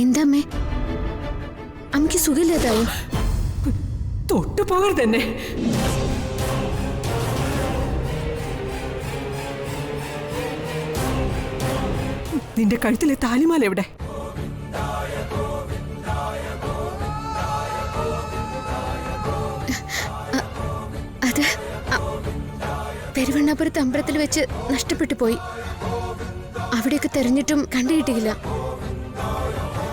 എന്താമ്മേ, അമ്മയ്ക്ക് സുഖമില്ലാതായോ? തൊട്ടുപോകരുത് തന്നെ. നിന്റെ കഴുത്തിലെ താലിമാല എവിടെ? അത് പെരുവണ്ണാപുരത്ത് അമ്പലത്തിൽ വെച്ച് നഷ്ടപ്പെട്ടു പോയി. അവിടെയൊക്കെ തെരഞ്ഞിട്ടും കണ്ടുകിട്ടിയില്ല.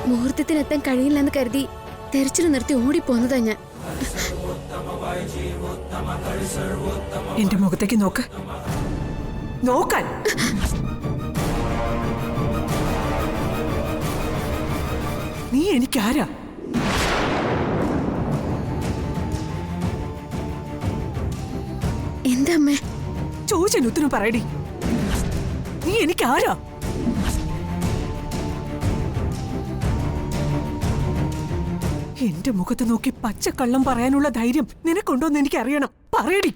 മുഹൂർത്തത്തിനെത്താൻ കഴിയില്ലെന്ന് കരുതി തെരച്ചിൽ നിർത്തി ഓടിപ്പോന്നതാ ഞാൻ. എന്റെ മുഖത്തേക്ക് നോക്ക്. നോക്കാൻ നീ എനിക്കാരാ? എന്താ അമ്മേ? ചോദിച്ചതിന് ഉത്തരം പറയടി. നീ എനിക്കാരാ? എന്റെ മുഖത്ത് നോക്കി പച്ചക്കള്ളം പറയാനുള്ള ധൈര്യം നിനക്കുണ്ടോന്ന് എനിക്ക് അറിയണം. പറയടി.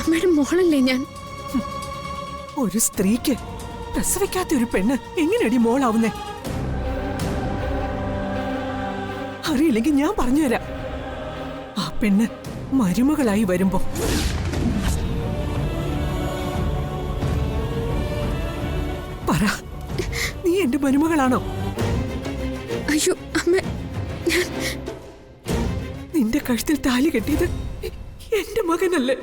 അമ്മയുടെ മോളല്ലേ ഞാൻ? ഒരു സ്ത്രീക്ക് പ്രസവിക്കാത്ത ഒരു പെണ്ണ് എങ്ങനെയടി മോളാവുന്നേ? അറിയില്ലെങ്കിൽ ഞാൻ പറഞ്ഞുതരാം. ആ പെണ്ണ് മരുമകളായി വരുമ്പോ പറ, നീ എന്റെ മരുമകളാണോ? അയ്യോ അമ്മ, നിന്റെ കഴുത്തിൽ താലി കെട്ടിയത് എന്റെ മകനല്ലേ?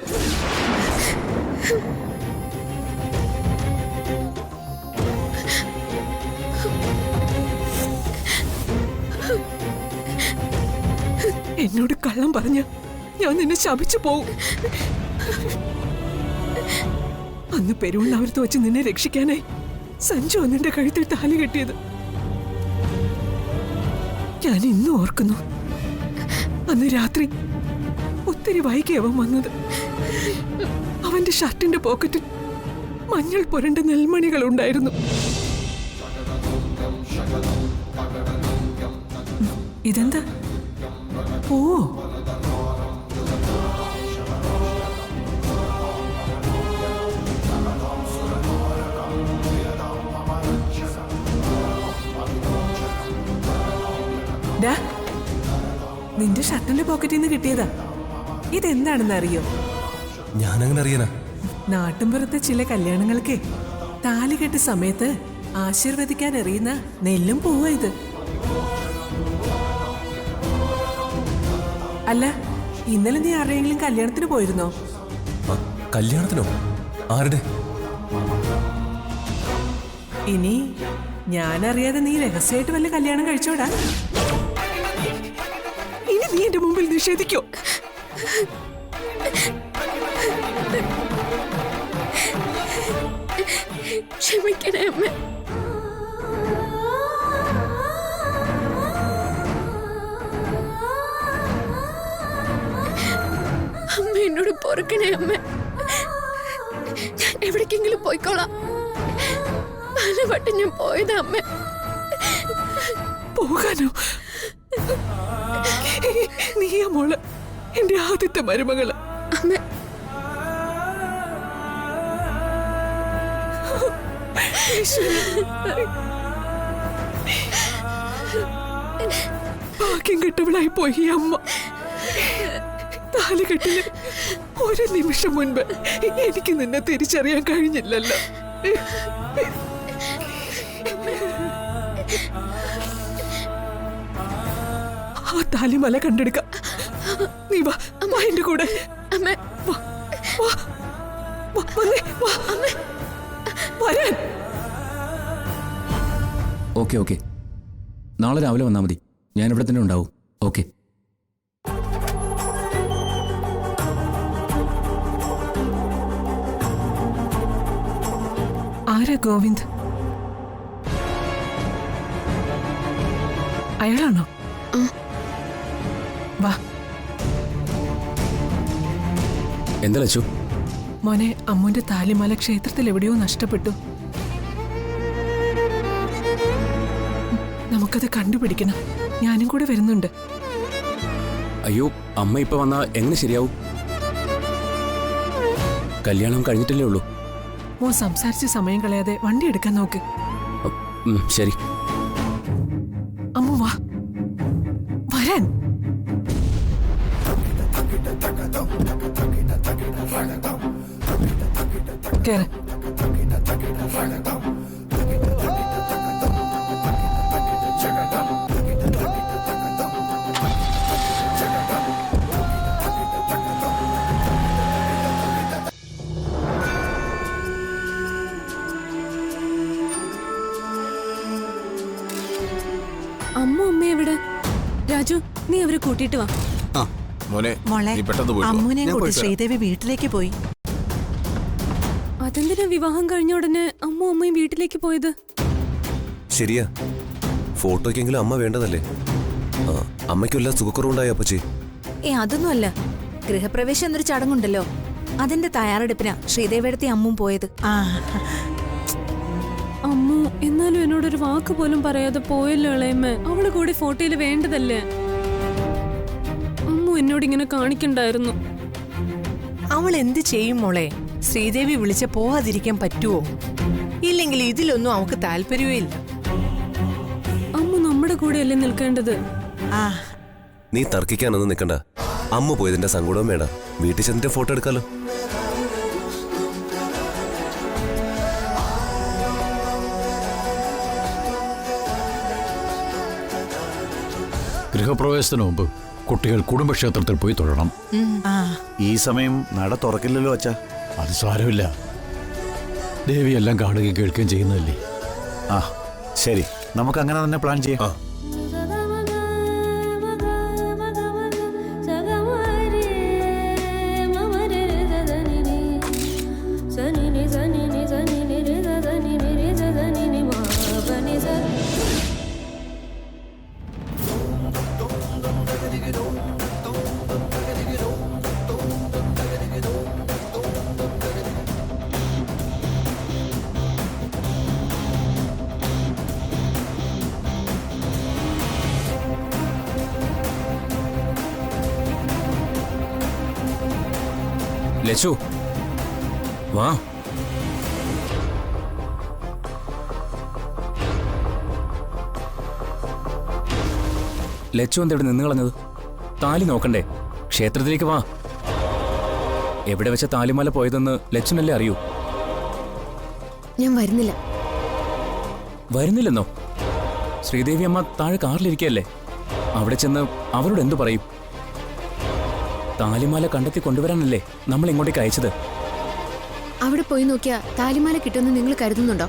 എന്നോട് കള്ളം പറഞ്ഞ ഞാൻ നിന്നെ ശപിച്ചു പോവും. അന്ന് പെരുവണ്ണാപുരത്ത് വെച്ച് നിന്നെ രക്ഷിക്കാനായി സഞ്ജു നിന്റെ കഴുത്തിൽ താലി കെട്ടിയത് ഞാൻ ഇന്നും ഓർക്കുന്നു. അന്ന് രാത്രി ഒത്തിരി വൈകി അവൻ വന്നത്. അവന്റെ ഷർട്ടിന്റെ പോക്കറ്റിൽ മഞ്ഞൾ പുരണ്ട നെൽമണികൾ ഉണ്ടായിരുന്നു. ഇതെന്താ? ഓ, നിന്റെ ഷർട്ടിന്റെ പോക്കറ്റിൽ നിന്ന് കിട്ടിയതാ. ഇതെന്താണെന്ന് അറിയോ? ഞാനങ്ങനെ അറിയാനാ? നാട്ടിൻപുറത്തെ ചില കല്യാണങ്ങൾക്ക് താലികെട്ട് സമയത്ത് ആശീർവദിക്കാൻ എറിയുന്ന നെല്ലും പൂവാ ഇത്. അല്ല, ഇന്നലെ നീ ആരുടെയെങ്കിലും കല്യാണത്തിന് പോയിരുന്നോ? കല്യാണത്തിനോ? ആരുടെ? ഇനി ഞാനറിയാതെ നീ രഹസ്യമായിട്ട് വല്ല കല്യാണം കഴിച്ചോടാ? ഇനി നീ എന്റെ മുമ്പിൽ നിഷേധിക്കോ? ക്ഷമിക്കണേ അമ്മ. അമ്മ എന്നോട് പൊറുക്കണേ അമ്മ. ഞാൻ എവിടേക്കെങ്കിലും പോയിക്കോളാം. പലവട്ടം ഞാൻ പോയതാ അമ്മ. പോകാനോ? നീയ മോള് എന്റെ ആദ്യത്തെ മരുമകള്. അമ്മ, ഭാഗ്യം കെട്ടവളായി പോയി അമ്മ. താലികെട്ടിന് ഒരു നിമിഷം മുൻപ് എനിക്ക് നിന്നെ തിരിച്ചറിയാൻ കഴിഞ്ഞില്ലല്ലോ. ആ താലിമല കണ്ടെടുക്കാം. നീ വാ എന്റെ കൂടെ. ഓക്കെ ഓക്കെ, നാളെ രാവിലെ വന്നാൽ മതി. ഞാൻ ഇവിടെ തന്നെ ഉണ്ടാവും. ഓക്കെ. ആരാ ഗോവിന്ദ്? അയാളാണോ? വാ. എന്താ ലച്ചു? മോനെ, അമ്മുന്റെ താലിമാല ക്ഷേത്രത്തിൽ എവിടെയോ നഷ്ടപ്പെട്ടു. നമുക്കത് കണ്ടുപിടിക്കണം. ഞാനും കൂടെ വരുന്നുണ്ട്. അയ്യോ, അമ്മ ഇപ്പൊ വന്നാ എങ്ങനെ ശരിയാവും? കല്യാണം കഴിഞ്ഞിട്ടല്ലേ ഉള്ളൂ. മോൻ സംസാരിച്ച് സമയം കളയാതെ വണ്ടി എടുക്കാൻ നോക്ക്. ശരി. അമ്മു വാ, വരാൻ. കേറ്. അമ്മ അമ്മ എവിടെ? രാജു, നീ അവരെ കൂട്ടിയിട്ട് വാ. മോനെ മോളെ, നീ പെട്ടെന്ന് പോയിട്ട് വാ. അമ്മുനെയും ഞാൻ കൂട്ടി പോയിട്ട് വരാം. ശ്രീദേവി വീട്ടിലേക്ക് പോയി. അതെന്തിനാ വിവാഹം കഴിഞ്ഞ ഉടനെ അമ്മയും വീട്ടിലേക്ക് പോയത്? ശരിയാ, ഫോട്ടോയ്ക്കെങ്കിലും അമ്മ വേണ്ടതല്ലേ? അമ്മയ്ക്കുള്ള സുഖക്കുറവുണ്ടായോ അപ്പച്ചി? അതൊന്നുമല്ല. ഗൃഹപ്രവേശം എന്നൊരു ചടങ്ങുണ്ടല്ലോ, അതിന്റെ തയ്യാറെടുപ്പിനാ ശ്രീദേവിയടുത്തെ അമ്മും പോയത്. ആ, അമ്മു എന്നാലും എന്നോടൊരു വാക്ക് പോലും പറയാതെ പോയല്ലോ ഇളയമ്മ. അവള് കൂടി ഫോട്ടോയിൽ വേണ്ടതല്ലേ? അമ്മു എന്നോട് ഇങ്ങനെ കാണിക്കണ്ടായിരുന്നു. അവൾ എന്ത് ചെയ്യും മോളെ? ശ്രീദേവി വിളിച്ച പോവാതിരിക്കാൻ പറ്റുമോ? ഇല്ലെങ്കിൽ ഇതിലൊന്നും അവൾക്ക് താല്പര്യമേ ഇല്ല. അമ്മു നമ്മുടെ കൂടെയല്ലേ നിൽക്കേണ്ടത്? ആ, നീ തർക്കിക്കാനൊന്നും നിൽക്കണ്ട. അമ്മ പോയതിന്റെ സങ്കടവും വേണ്ട. വീട്ടിൽ ചെന്നിട്ട് ഫോട്ടോ എടുക്കാലോ. ഗൃഹപ്രവേശത്തിന് മുമ്പ് കുട്ടികൾ കുടുംബക്ഷേത്രത്തിൽ പോയി തൊഴണം. ആ, ഈ സമയം നട തുറക്കില്ലല്ലോ അച്ഛാ. അത് സാരമില്ല, ദേവി എല്ലാം കാണുകയും കേൾക്കുകയും ചെയ്യുന്നതല്ലേ. ആ ശരി, നമുക്ക് അങ്ങനെ തന്നെ പ്ലാൻ ചെയ്യാം. ലച്ചു വാ. ലച്ചു എന്താ ഇവിടെ നിന്ന് കളഞ്ഞത്? താലി നോക്കണ്ടേ? ക്ഷേത്രത്തിലേക്ക് വാ. എവിടെ വെച്ച താലിമാല പോയതെന്ന് ലച്ചുനല്ലേ അറിയൂ. ഞാൻ വരുന്നില്ല. വരുന്നില്ലെന്നോ? ശ്രീദേവി അമ്മ താഴെ കാറിലിരിക്കല്ലേ. അവിടെ ചെന്ന് അവരോട് എന്തു പറയും? താലിമാല കണ്ടെത്തി കൊണ്ടുവരാനല്ലേ നമ്മൾ ഇങ്ങോട്ടേക്ക് അയച്ചത്. അവിടെ പോയി നോക്കിയാ താലിമാല കിട്ടുമെന്ന് നിങ്ങൾ കരുതുന്നുണ്ടോ?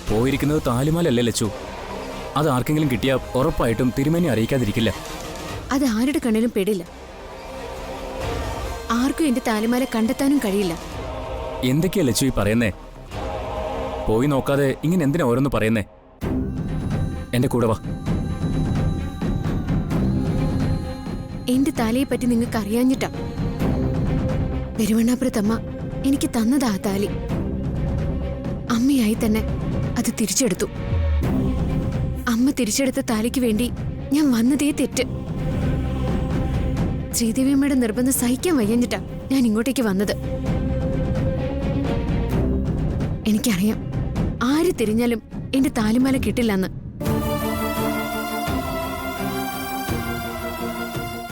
പോയിരിക്കുന്നത് താലിമാലല്ലേ ലച്ചു. അത് ആർക്കെങ്കിലും കിട്ടിയാൽ ഉറപ്പായിട്ടും തിരുമേനി അറിയിക്കാതിരിക്കില്ല. അത് ആരുടെ കണ്ണിലും പെടില്ല. ആർക്കും എന്റെ താലിമാല കണ്ടെത്താനും കഴിയില്ല. എന്തൊക്കെയാ ലച്ചു ഈ പറയുന്നേ? പോയി നോക്കാതെ ഇങ്ങനെ എന്തിനാ ഓരോന്ന് പറയുന്നേ? എന്റെ കൂടെ വാ. എന്റെ താലിയെ പറ്റി നിങ്ങൾക്ക് അറിയാഞ്ഞിട്ടാ. പെരുവണ്ണാപുരത്തമ്മ എനിക്ക് തന്നതാ ആ താലി. അമ്മയായി തന്നെ അത് തിരിച്ചെടുത്തു. അമ്മ തിരിച്ചെടുത്ത താലിക്ക് വേണ്ടി ഞാൻ വന്നതേ തെറ്റ്. ശ്രീദേവിയമ്മയുടെ നിർബന്ധം സഹിക്കാൻ വയ്യഞ്ഞിട്ടാ ഞാൻ ഇങ്ങോട്ടേക്ക് വന്നത്. എനിക്കറിയാം ആര് തിരിഞ്ഞാലും എന്റെ താലിമാല കിട്ടില്ലെന്ന്.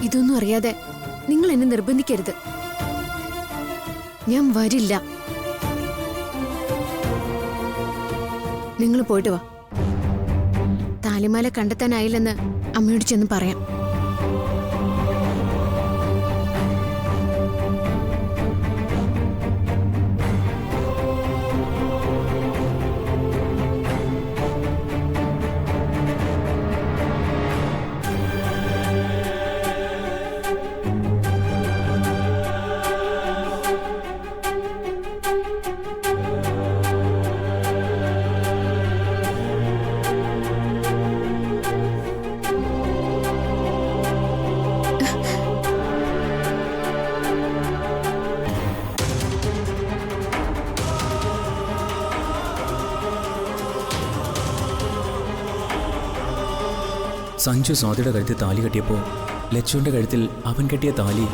ഇതൊന്നും അറിയാതെ നിങ്ങൾ എന്നെ നിർബന്ധിക്കരുത്. ഞാൻ വരില്ല. നിങ്ങൾ പോയിട്ട് വാ. താലിമാല കണ്ടെത്താനായില്ലെന്ന് അമ്മയോട് ചെന്ന് പറയാം. സഞ്ജു സ്വാതിയുടെ കഴുത്തിൽ താലി കെട്ടിയപ്പോൾ ലച്ചുവിന്റെ കഴുത്തിൽ അവൻ കെട്ടിയ താലി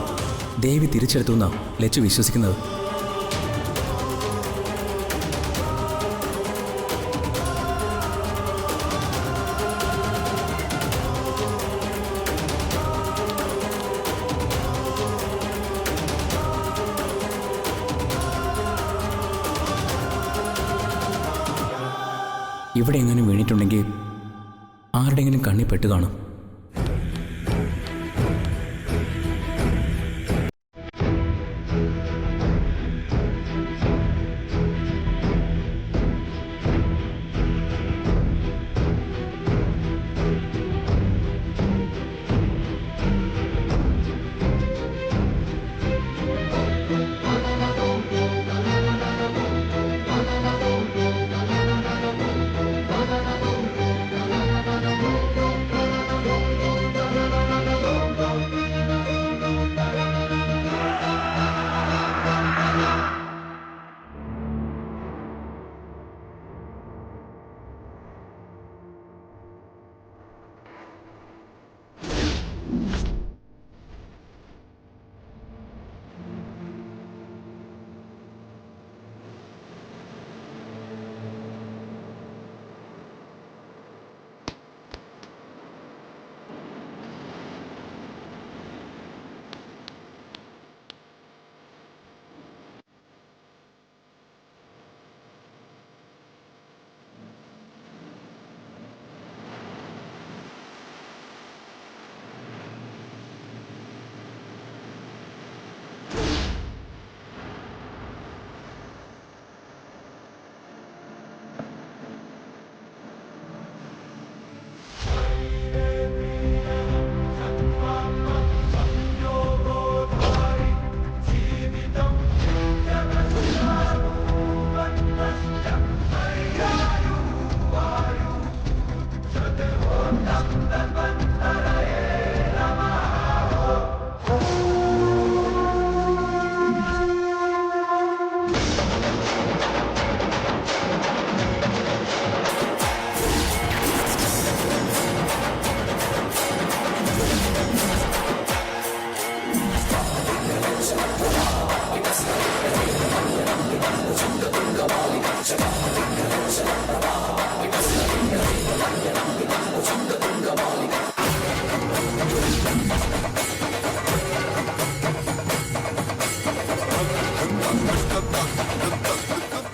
ദേവി തിരിച്ചെടുത്തു എന്നാ ലച്ചു വിശ്വസിക്കുന്നത്. ഇവിടെ എങ്ങനെ വീണിട്ടുണ്ടെങ്കിൽ ആരുടെയെങ്കിലും കണ്ണി പെട്ട് കാണും.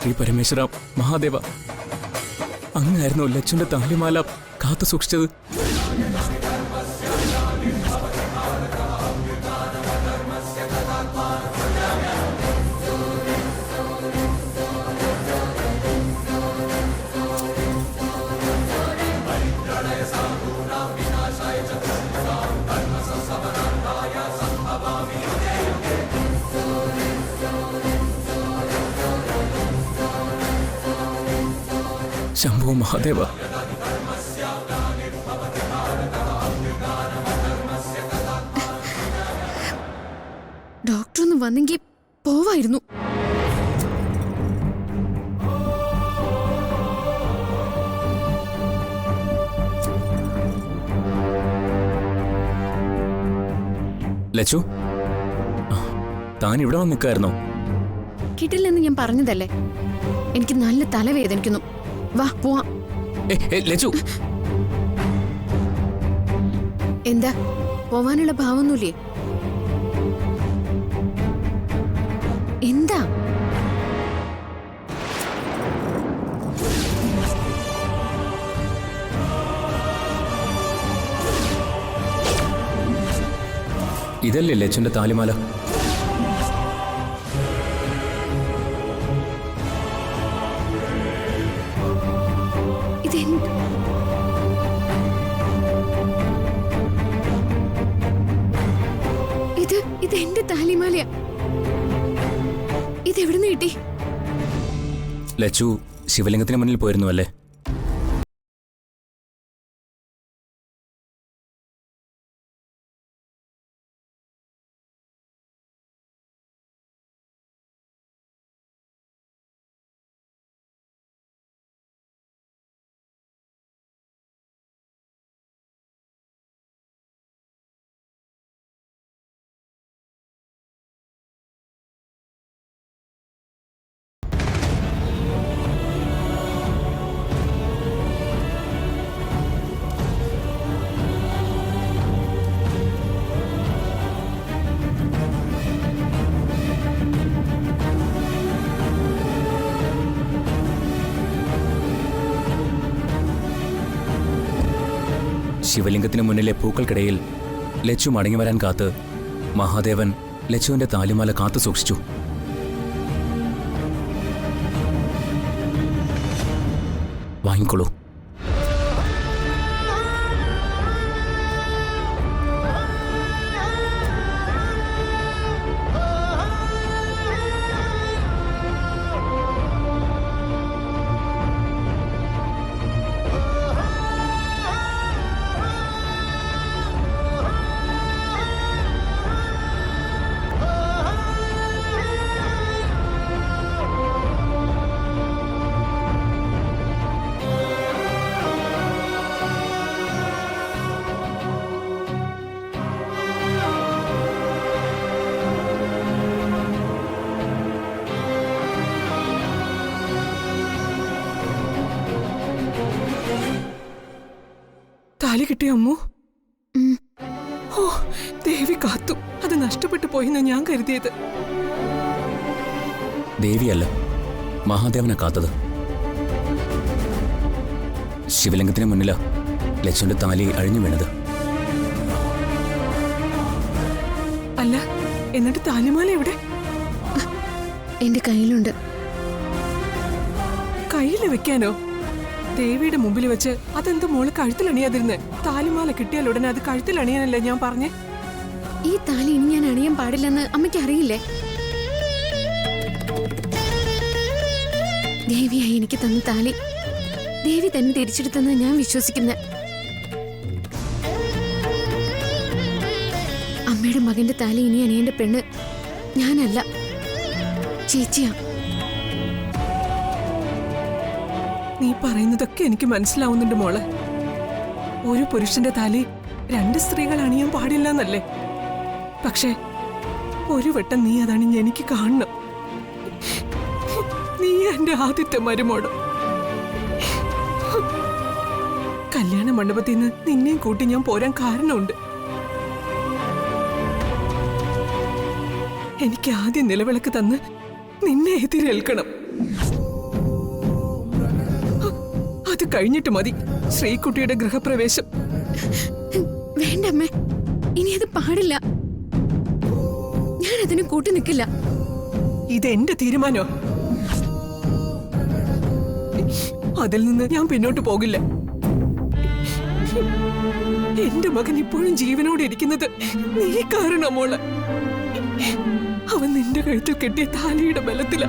ശ്രീ പരമേശ്വര മഹാദേവ, അങ്ങായിരുന്നു ലച്ചുന്റെ താലിമാല കാത്തു സൂക്ഷിച്ചത്. ശംഭോ മഹാദേവ. ഡോക്ടർ ഒന്ന് വന്നെങ്കിൽ പോവായിരുന്നു. ലച്ചു, താൻ ഇവിടെ വന്ന് നിൽക്കായിരുന്നോ? കിട്ടില്ലെന്ന് ഞാൻ പറഞ്ഞതല്ലേ. എനിക്ക് നല്ല തലവേദനിക്കുന്നു. വാ പോവാം. ലച്ചു, എന്താ പോവാനുള്ള ഭാവമൊന്നുമില്ലേ? എന്താ? ഇതല്ലേ ലച്ചുന്റെ താലിമാല? ഇത് എന്റെ താലിമാലയാ. ഇതെവിടുന്ന് കിട്ടി? ലച്ചു ശിവലിംഗത്തിന് മുന്നിൽ പോയിരുന്നു അല്ലേ? ശിവലിംഗത്തിന് മുന്നിലെ പൂക്കൾക്കിടയിൽ ലച്ചു മടങ്ങി വരാൻ കാത്ത് മഹാദേവൻ ലച്ചുവിന്റെ താലിമാല കാത്തു സൂക്ഷിച്ചു. വാങ്ങിക്കോളൂ. താലി കിട്ടിയ അമ്മു? ഓ, ദേവി കാത്തു. അത് നഷ്ടപ്പെട്ടു പോയിന്ന് ഞാൻ കരുതിയത്. ദേവിയല്ല, മഹാദേവനെ കാത്തത്. ശിവലിംഗത്തിന് മുന്നിലാ ലച്ചുവിന്റെ താലി അഴിഞ്ഞു വീണത്. അല്ല, എന്നിട്ട് താലിമാല എവിടെ? എന്റെ കയ്യിലുണ്ട്. കയ്യില് വെക്കാനോ? ദേവിയുടെ മുമ്പിൽ വെച്ച് അതെന്ത് മോള് കഴുത്തിലണിയാതിരുന്ന്? താലിമാല കിട്ടിയാൽ ഉടനെ അത് കഴുത്തിലണിയാനല്ലേ ഞാൻ പറഞ്ഞേ? ഈ താലി ഇനി ഞാൻ അണിയാൻ പാടില്ലെന്ന് അമ്മയ്ക്ക് അറിയില്ലേ? ദേവിയായി എനിക്ക് തന്ന താലി ദേവി തന്നെ തിരിച്ചെടുത്തെന്ന് ഞാൻ വിശ്വസിക്കുന്നത്. അമ്മയുടെ മകന്റെ താലി ഇനി അണിയേണ്ട പെണ്ണ് ഞാനല്ല, ചേച്ചിയാ. നീ പറയുന്നതൊക്കെ എനിക്ക് മനസ്സിലാവുന്നുണ്ട് മോളെ. ഒരു പുരുഷന്റെ താലി രണ്ട് സ്ത്രീകൾ അണിയാൻ പാടില്ല എന്നല്ലേ? പക്ഷേ ഒരു വട്ടം നീ അതണിഞ്ഞ് എനിക്ക് കാണണം. നീ എന്റെ ആദ്യത്തെ മരുമോട്. കല്യാണ മണ്ഡപത്തിൽ നിന്ന് നിന്നെയും കൂട്ടി ഞാൻ പോരാൻ കാരണമുണ്ട്. എനിക്ക് ആദ്യം നിലവിളക്ക് തന്ന് നിന്നെ എതിരേൽക്കണം. അത് കഴിഞ്ഞിട്ട് മതി ശ്രീകുട്ടിയുടെ ഗൃഹപ്രവേശം. വേണ്ട അമ്മേ, ഇനി അത് പാടില്ല. ഞാൻ അതിന് കൂട്ടു നിൽക്കില്ല. ഇതെന്റെ തീരുമാനോ? അതിൽ നിന്ന് ഞാൻ പിന്നോട്ട് പോകില്ല. എന്റെ മകൻ ഇപ്പോഴും ജീവനോടെ ഇരിക്കുന്നത് നീ കാരണം മോള്. അവൻ നിന്റെ കഴുത്തിൽ കെട്ടിയ താലിയുടെ ബലത്തില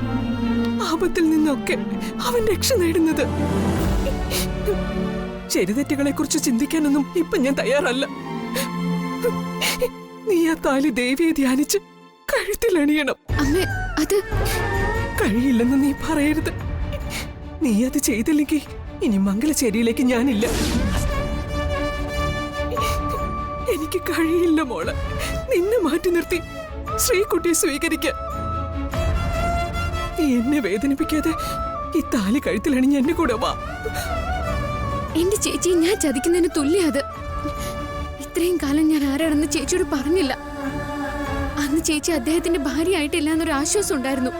ആപത്തിൽ നിന്നൊക്കെ അവൻ രക്ഷ നേടുന്നത്. ശരിതെറ്റുകളെ കുറിച്ച് ചിന്തിക്കാനൊന്നും ഇപ്പൊ ഞാൻ തയ്യാറല്ല. നീ ആ താലി ദേവിയെ ധ്യാനിച്ച് കഴുത്തിലണിയണം. അമ്മേ, അത് കഴിയില്ലെന്ന് നീ പറയരുത്. നീ അത് ചെയ്തില്ലെങ്കിൽ ഇനി മംഗലശ്ശേരിയിലേക്ക് ഞാനില്ല. എനിക്ക് കഴിയില്ല മോളെ നിന്നെ മാറ്റി നിർത്തി ശ്രീകുട്ടിയെ സ്വീകരിക്കാൻ. നീ എന്നെ വേദനിപ്പിക്കാതെ ഈ താലി കഴുത്തിലണിഞ്ഞ് എന്നെ കൂടെ വാ. എന്റെ ചേച്ചിയെ ഞാൻ ചതിക്കുന്നതിന് തുല്യ അത്. ഇത്രയും കാലം ഞാൻ ആരാണെന്ന് ചേച്ചിയോട് പറഞ്ഞില്ല. അന്ന് ചേച്ചി അദ്ദേഹത്തിന്റെ ഭാര്യയായിട്ടില്ല എന്നൊരു ആശ്വാസം ഉണ്ടായിരുന്നു.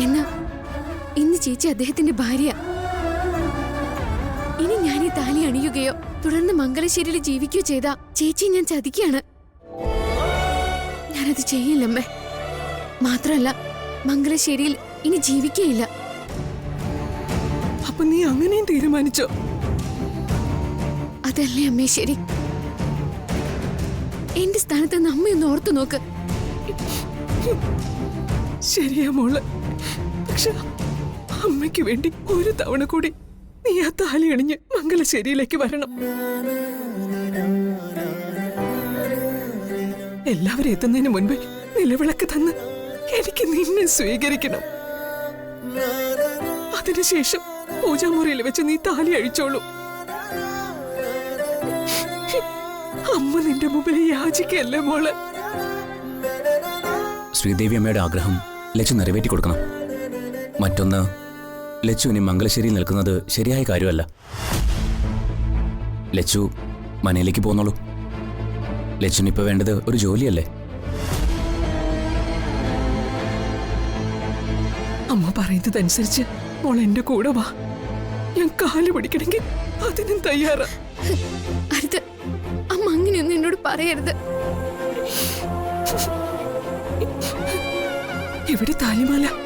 എന്നാ ഇന്ന് ചേച്ചി അദ്ദേഹത്തിന്റെ ഭാര്യ. ഇനി ഞാൻ ഈ താലി അണിയുകയോ തുടർന്ന് മംഗലശ്ശേരിയിൽ ജീവിക്കുകയോ ചെയ്താ ചേച്ചി ഞാൻ ചതിക്കുകയാണ്. ഞാനത് ചെയ്യില്ലമ്മേ. മാത്രമല്ല മംഗലശ്ശേരിയിൽ ഇനി ജീവിക്കുകയില്ല. അപ്പൊ നീ അങ്ങനെയും തീരുമാനിച്ചോ? അതല്ലേ അമ്മേ ശരി. എന്റെ സ്ഥാനത്ത് നിന്ന് അമ്മയൊന്ന് ഓർത്തു നോക്ക്. ശരിയാ മോള്. പക്ഷെ അമ്മയ്ക്ക് വേണ്ടി ഒരു തവണ കൂടി നീ ആ താലി അണിഞ്ഞ് മംഗലശ്ശേരിയിലേക്ക് വരണം. എല്ലാവരും എത്തുന്നതിന് മുൻപ് നിലവിളക്ക് തന്ന് എനിക്ക് നിന്നെ സ്വീകരിക്കണം. അതിനുശേഷം പൂജാമുറിയിൽ വെച്ച് നീ താലി അഴിച്ചോളൂ. അമ്മ നിന്റെ മുമ്പിൽ യാചിക്കല്ലേ മോളെ. ശ്രീദേവി അമ്മയുടെ ആഗ്രഹം ലച്ചു നിറവേറ്റി കൊടുക്കണം. മറ്റൊന്ന്, ലച്ചു ഇനി മംഗലശ്ശേരിയിൽ നിൽക്കുന്നത് ശരിയായ കാര്യമല്ല. ലച്ചു മനയിലേക്ക് പോന്നോളൂ. ലച്ചുനിപ്പോ വേണ്ടത് ഒരു ജോലിയല്ലേ? അമ്മ പറയുന്നതനുസരിച്ച് മോൾ എന്റെ കൂടെ വാ. ഞാൻ കാല് പിടിക്കണമെങ്കിൽ അതിനും തയ്യാറാ. അരുത്, അമ്മ അങ്ങനെയൊന്നും എന്നോട് പറയരുത്. എവിടെ താലിമാല?